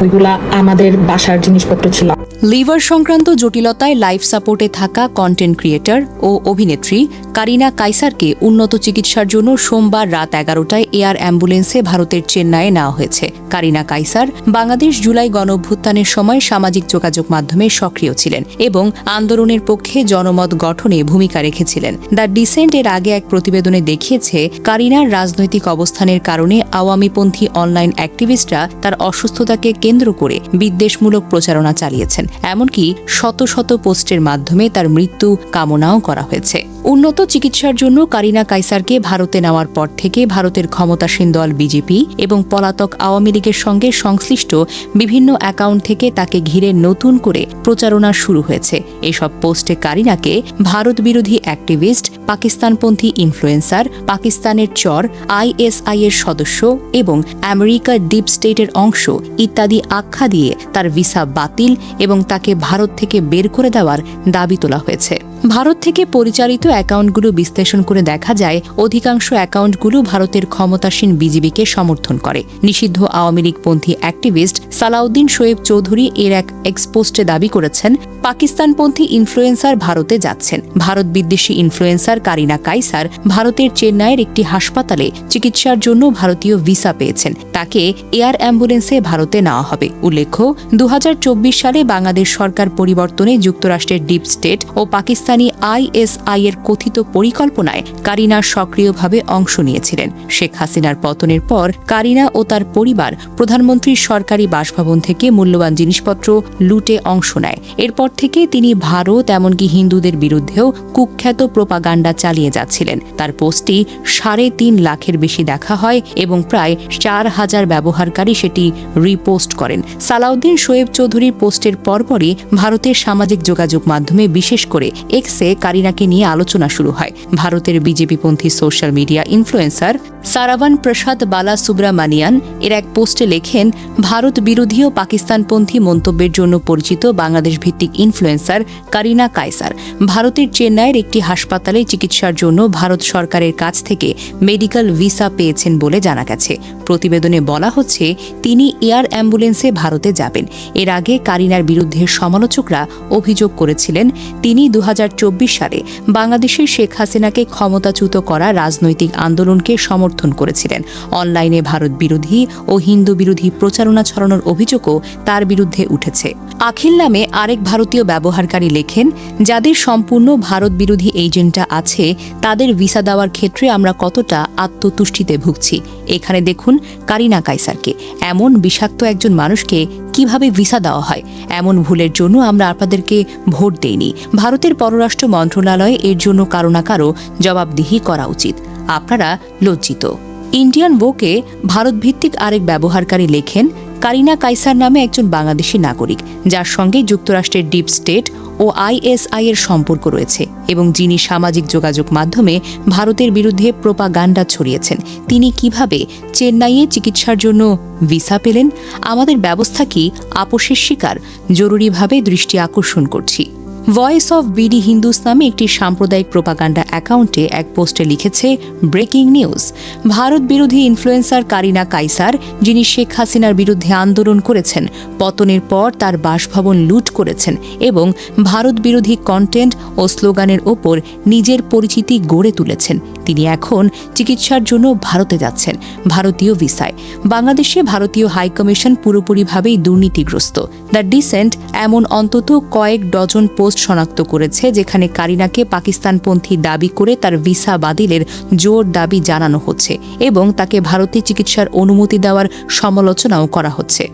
ওইগুলা আমাদের বাসার জিনিসপত্র ছিল। লিভার সংক্রান্ত জটিলতায় লাইফ সাপোর্টে থাকা কন্টেন্ট ক্রিয়েটর ও অভিনেত্রী কারিনা কাইসারকে উন্নত চিকিৎসার জন্য সোমবার রাত 11টায় এয়ার অ্যাম্বুলেন্সে ভারতের চেন্নাইয়ে নেওয়া হয়েছে। কারিনা কাইসার বাংলাদেশ জুলাই গণঅভ্যুত্থানের সময় সামাজিক যোগাযোগ মাধ্যমে সক্রিয় ছিলেন এবং আন্দোলনের পক্ষে জনমত গঠনে ভূমিকা রেখেছিলেন। দ্য ডিসেন্ট এর আগে এক প্রতিবেদনে দেখিয়েছে, কারিনার রাজনৈতিক অবস্থানের কারণে আওয়ামীপন্থী অনলাইন অ্যাক্টিভিস্টরা তার অসুস্থতাকে কেন্দ্র করে বিদ্বেষমূলক প্রচারণা চালিয়েছেন। এমনকি শত শত পোস্টের মাধ্যমে তার মৃত্যু কামনাও করা হয়েছে। উন্নত চিকিৎসার জন্য কারিনা কাইসারকে ভারতে নেওয়ার পর থেকে ভারতের ক্ষমতাসীন দল বিজেপি এবং পলাতক আওয়ামী লীগের সঙ্গে সংশ্লিষ্ট বিভিন্ন অ্যাকাউন্ট থেকে তাকে ঘিরে নতুন করে প্রচারণা শুরু হয়েছে। এসব পোস্টে কারিনাকে ভারত বিরোধী অ্যাক্টিভিস্ট, পাকিস্তানপন্থী ইনফ্লুয়েন্সার, পাকিস্তানের চর, ISI এর সদস্য এবং আমেরিকার ডিপ স্টেটের অংশ ইত্যাদি আখ্যা দিয়ে তার ভিসা বাতিল এবং তাকে ভারত থেকে বের করে দেওয়ার দাবি তোলা হয়েছে। ভারত থেকে পরিচালিত অ্যাকাউন্টগুলো বিশ্লেষণ করে দেখা যায়, অধিকাংশ অ্যাকাউন্টগুলো ভারতের ক্ষমতাসীন বিজেপিকে সমর্থন করে। নিষিদ্ধ আওয়ামী লীগপন্থী অ্যাক্টিভিস্ট সালাউদ্দিন শোয়েব চৌধুরী এর এক এক্সপোস্টে দাবি করেছেন, পাকিস্তানপন্থী ইনফ্লুয়েন্সার ভারতে যাচ্ছেন। ভারত বিদ্বেষী ইনফ্লুয়েন্সার কারিনা কাইসার ভারতের চেন্নাইয়ের একটি হাসপাতালে চিকিৎসার জন্য ভারতীয় ভিসা পেয়েছেন। তাকে এয়ার অ্যাম্বুলেন্সে ভারতে নেওয়া হবে। উল্লেখ্য, 2024 সালে বাংলাদেশ সরকার পরিবর্তনে যুক্তরাষ্ট্রের ডিপ স্টেট ও পাকিস্তানি ISI এর কথিত পরিকল্পনায় কারিনা সক্রিয়ভাবে অংশ নিয়েছিলেন। শেখ হাসিনার পতনের পর কারিনা ও তার পরিবার প্রধানমন্ত্রীর সরকারি বাসভবন থেকে মূল্যবান জিনিসপত্র লুটে অংশ নেয়। এরপর থেকে তিনি ভারত এমনকি হিন্দুদের বিরুদ্ধেও কুখ্যাত প্রোপাগান্ডা চালিয়ে যাচ্ছিলেন। তার পোস্টটি 3.5 লাখের বেশি দেখা হয় এবং প্রায় 4,000 ব্যবহারকারী সেটি রিপোস্ট করেন। সালাউদ্দিন শোয়েব চৌধুরীর পোস্টের পরপরই ভারতের সামাজিক যোগাযোগ মাধ্যমে, বিশেষ করে এক্সে কারিনাকে নিয়ে আলোচনা শুরু হয়। ভারতের বিজেপিপন্থী সোশ্যাল মিডিয়া ইনফ্লুয়েন্সার সারাভান প্রসাদ বালা সুব্রামানিয়ান এর এক পোস্টে লেখেন, ভারত বিরোধী ও পাকিস্তানপন্থী মন্তব্যের জন্য পরিচিত বাংলাদেশ ভিত্তিক ইনফ্লুয়েন্সার কারিনা কাইসার ভারতের চেন্নাইয়ের একটি হাসপাতালে চিকিৎসার জন্য ভারত সরকারের কাছ থেকে মেডিকেল ভিসা পেয়েছেন বলে জানা গেছে। প্রতিবেদনে বলা হচ্ছে, তিনি এয়ার অ্যাম্বুলেন্সে ভারতে যাবেন। এর আগে কারিনার বিরুদ্ধে সমালোচকরা অভিযোগ করেছিলেন, তিনি 2024 সালে বাংলাদেশের শেখ হাসিনাকে ক্ষমতাচ্যুত করা রাজনৈতিক আন্দোলনকে সমর্থন করেছিলেন। অনলাইনে ভারত বিরোধী ও হিন্দু বিরোধী প্রচারণা ছড়ানোর অভিযোগও তার বিরুদ্ধে উঠেছে। আখিল নামে আরেক ভারতীয় ব্যবহারকারী লেখেন, যাদের সম্পূর্ণ ভারত বিরোধী এজেন্ডা আছে তাদের ভিসা দেওয়ার ক্ষেত্রে আমরা কতটা আত্মতুষ্টিতে ভুগছি। এখানে দেখুন কারিনা কাইসারকে, এমন বিষাক্ত একজন মানুষকে কিভাবে ভিসা দেওয়া হয়। এমন ভুলের জন্য আমরা আপনাদেরকে ভোট দেইনি। ভারতের পররাষ্ট্র মন্ত্রণালয়ে এর জন্য কারো না কারো জবাবদিহি করা উচিত। আপনারা লজ্জিত। ইন্ডিয়ান বোকে ভারতভিত্তিক আরেক ব্যবহারকারী লেখেন, কারিনা কাইসার নামে একজন বাংলাদেশি নাগরিক, যার সঙ্গে যুক্তরাষ্ট্রের ডিপ স্টেট ও ISI এর সম্পর্ক রয়েছে এবং যিনি সামাজিক যোগাযোগ মাধ্যমে ভারতের বিরুদ্ধে প্রোপাগান্ডা ছড়িয়েছেন, তিনি কিভাবে চেন্নাইয়ে চিকিৎসার জন্য ভিসা পেলেন? আমাদের ব্যবস্থা কি আপোষের শিকার? জরুরিভাবে দৃষ্টি আকর্ষণ করছি। ভয়েস অফ বিডি হিন্দুস নামে একটি সাম্প্রদায়িক প্রোপাগান্ডা অ্যাকাউন্টে এক পোস্টে লিখেছে, ব্রেকিং নিউজ, ভারত বিরোধী ইনফ্লুয়েন্সার কারিনা কাইসার, যিনি শেখ হাসিনার বিরুদ্ধে আন্দোলন করেছেন, পতনের পর তার বাসভবন লুট করেছেন এবং ভারত বিরোধী কন্টেন্ট ও স্লোগানের ওপর নিজের পরিচিতি গড়ে তুলেছেন। তিনি এখন চিকিৎসার জন্য ভারতে যাচ্ছেন ভারতীয় ভিসায়। বাংলাদেশে ভারতীয় হাইকমিশন পুরোপুরিভাবেই দুর্নীতিগ্রস্ত। দ্য ডিসেন্ট এমন অন্তত কয়েক ডজন পোস্ট শনাক্ত করেছে যেখানে কারিনাকে পাকিস্তানপন্থী দাবি করে তার ভিসা বাতিলের জোর দাবি জানানো হচ্ছে এবং তাকে ভারতে চিকিৎসার অনুমতি দেওয়ার সমালোচনাও করা হচ্ছে।